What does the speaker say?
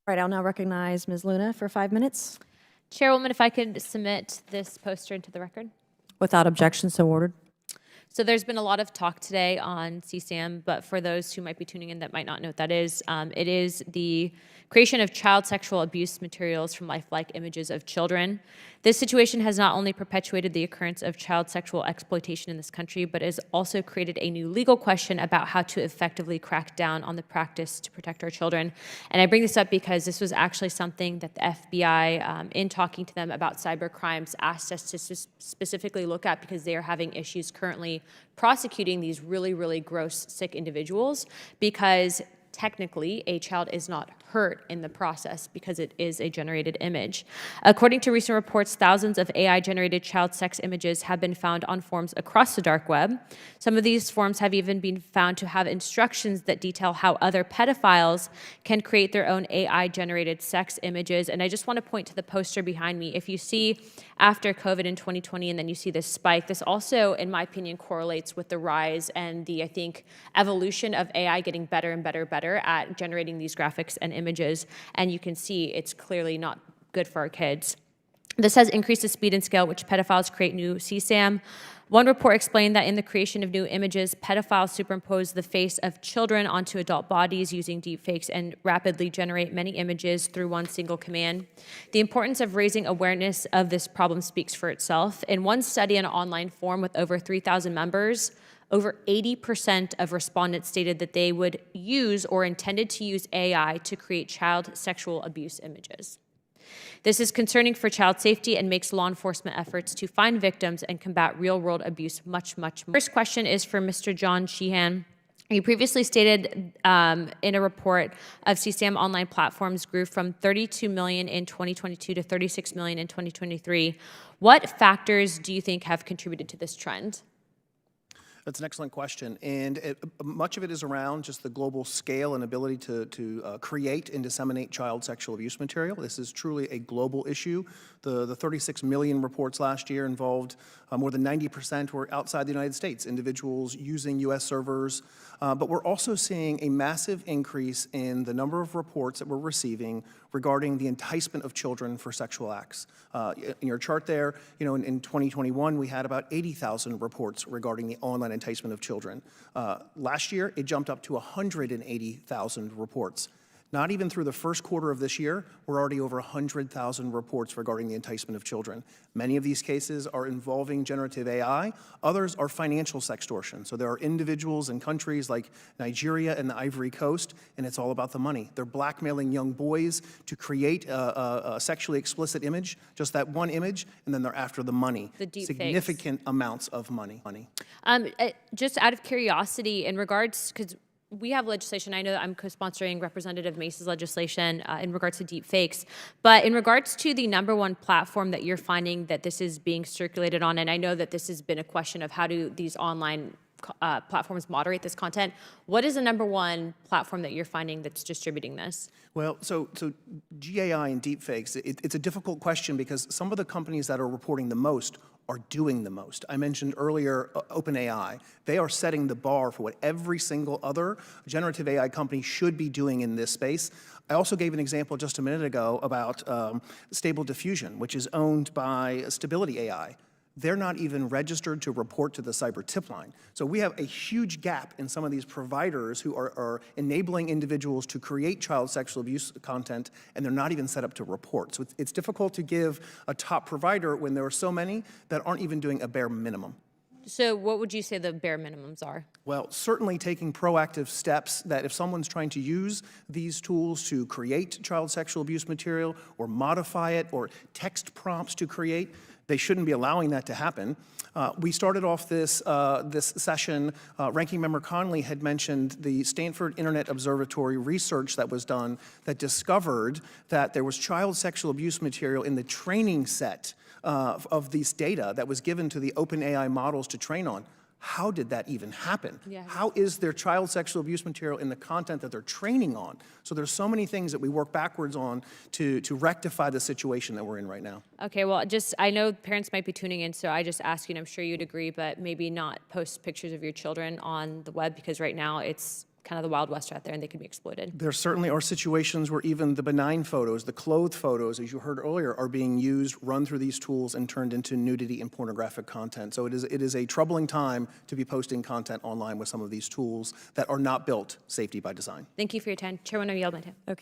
Right, I'll now recognize Ms. Luna for 5 minutes. Chairwoman, if I could submit this poster into the record. Without objection, so ordered. So there's been a lot of talk today on CSAM, but for those who might be tuning in that might not know what that is, it is the creation of child sexual abuse materials from lifelike images of children. This situation has not only perpetuated the occurrence of child sexual exploitation in this country, but has also created a new legal question about how to effectively crack down on the practice to protect our children. And I bring this up because this was actually something that the FBI, in talking to them about cyber crimes, asked us to specifically look at because they are having issues currently prosecuting these really, really gross, sick individuals because technically a child is not hurt in the process because it is a generated image. According to recent reports, thousands of AI-generated child sex images have been found on forums across the dark web. Some of these forums have even been found to have instructions that detail how other pedophiles can create their own AI-generated sex images. And I just want to point to the poster behind me. If you see after COVID in 2020 and then you see this spike, this also, in my opinion, correlates with the rise and the, I think, evolution of AI getting better and better at generating these graphics and images, and you can see it's clearly not good for our kids. This has increased the speed and scale at which pedophiles create new CSAM. One report explained that in the creation of new images, pedophiles superimpose the face of children onto adult bodies using deepfakes and rapidly generate many images through one single command. The importance of raising awareness of this problem speaks for itself. In one study in an online forum with over 3,000 members, over 80% of respondents stated that they would use or intended to use AI to create child sexual abuse images. This is concerning for child safety and makes law enforcement efforts to find victims and combat real-world abuse much more. First question is for Mr. John Sheehan. You previously stated in a report of CSAM online platforms grew from 32 million in 2022 to 36 million in 2023. What factors do you think have contributed to this trend? That's an excellent question, and much of it is around just the global scale and ability to create and disseminate child sexual abuse material. This is truly a global issue. The 36 million reports last year involved more than 90% were outside the United States, individuals using U.S. servers. But we're also seeing a massive increase in the number of reports that we're receiving regarding the enticement of children for sexual acts. In your chart there, in 2021, we had about 80,000 reports regarding the online enticement of children. Last year, it jumped up to 180,000 reports. Not even through the first quarter of this year, we're already over 100,000 reports regarding the enticement of children. Many of these cases are involving generative AI. Others are financial sextortion. So there are individuals in countries like Nigeria and the Ivory Coast, and it's all about the money. They're blackmailing young boys to create a sexually explicit image, just that one image, and then they're after the money. The deepfakes. Significant amounts of money. Just out of curiosity, in regards, because we have legislation. I know that I'm co-sponsoring Representative Mace's legislation in regards to deepfakes. But in regards to the #1 platform that you're finding that this is being circulated on, and I know that this has been a question of how do these online platforms moderate this content, what is the #1 platform that you're finding that's distributing this? Well, so GAI and deepfakes, it's a difficult question because some of the companies that are reporting the most are doing the most. I mentioned earlier OpenAI. They are setting the bar for what every single other generative AI company should be doing in this space. I also gave an example just a minute ago about Stable Diffusion, which is owned by Stability AI. They're not even registered to report to the cyber tip line. So we have a huge gap in some of these providers who are enabling individuals to create child sexual abuse content, and they're not even set up to report. So it's difficult to give a top provider when there are so many that aren't even doing a bare minimum. So what would you say the bare minimums are? Well, certainly taking proactive steps that if someone's trying to use these tools to create child sexual abuse material or modify it or text prompts to create, they shouldn't be allowing that to happen. We started off this session, Ranking Member Conley had mentioned the Stanford Internet Observatory research that was done that discovered that there was child sexual abuse material in the training set of these data that was given to the OpenAI models to train on. How did that even happen? Yeah. How is there child sexual abuse material in the content that they're training on? So there's so many things that we work backwards on to rectify the situation that we're in right now. Okay, well, I know parents might be tuning in, so I just ask you, and I'm sure you'd agree, but maybe not post pictures of your children on the web because right now it's kind of the Wild West out there and they could be exploited. There certainly are situations where even the benign photos, the clothed photos, as you heard earlier, are being used, run through these tools, and turned into nudity and pornographic content. So it is a troubling time to be posting content online with some of these tools that are not built safety by design. Thank you for your time. Chairwoman, I yield my time. Okay.